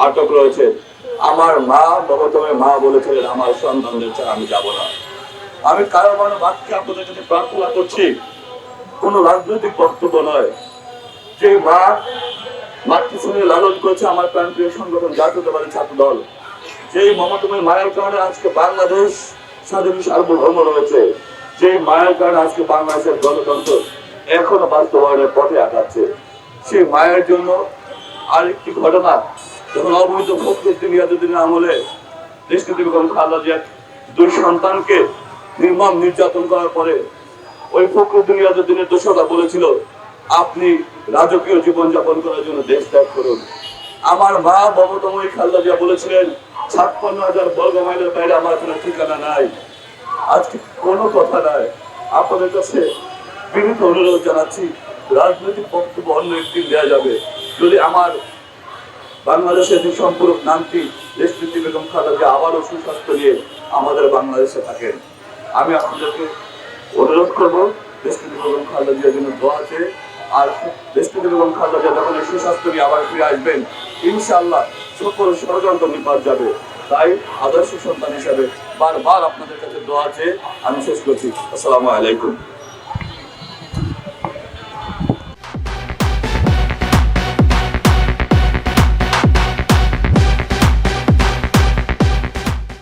আটক রয়েছে। আমার মা বাবাতমে মা বলেছিলেন আমার সন্তানদের ছাড়া আমি যাব না। আমি কারো মানে বাক্যে আপনাদের কাছে প্রার্থনা করছি, কোন রাজনৈতিক বক্তব্য নয়। যে মা মাতৃস্নেহে লালন করেছে আমার প্রাণপ্রিয় সংগঠন জাতীয়তাবাদী ছাত্র দল, যেই মমতাময় মায়ের কারণে আজকে বাংলাদেশ স্বাধীন সার্বভৌম রয়েছে, যে মায়ের কারণে আজকে বাংলাদেশের গণতন্ত্র এখনো বাস্তবায়নের পথে আগাচ্ছে, সেই মায়ের জন্য আরেকটি ঘটনা, যখন অবৈধ ফখরুদ্দিন ইয়াজউদ্দিনের আমলে দেশনেত্রী বেগম খালেদা জিয়ার দুই সন্তানকে নির্মম নির্যাতন করার পরে ওই ফখরুদ্দিন ইয়াজউদ্দিনের দোষরা বলেছিল আপনি রাজকীয় জীবন যাপন করার জন্য দেশ ত্যাগ করুন। আমার মা মমতাময়ী খালেদা জিয়া বলেছিলেন ৫৬,০০০ বর্গ মাইলের বাইরে আমার কোনো ঠিকানা নাই। আজকে কোনো কথা নাই। আপনাদের কাছে বিনীত অনুরোধ জানাচ্ছি, রাজনৈতিক বক্তব্য অন্য একদিন দেওয়া যাবে। যদি আমার বাংলাদেশের যে সম্পূরক নামটি দেশনেত্রী বেগম খালেদা জিয়া আবারও সুস্বাস্থ্য নিয়ে আমাদের বাংলাদেশে থাকেন, আমি আপনাদেরকে অনুরোধ করবো দেশনেত্রী বেগম খালেদা জিয়ার জন্য দোয়া আছে। আর দেশনেত্রী বেগম খালেদা জিয়া যখন সুস্বাস্থ্য নিয়ে আবার ফিরে আসবেন, ইনশাআল্লাহ সকল ষড়যন্ত্র নিপাত যাবে। তাই আদর্শ সন্তান হিসাবে বারবার আপনাদের কাছে দোয়া আছে। আমি শেষ করছি। আসসালামু আলাইকুম।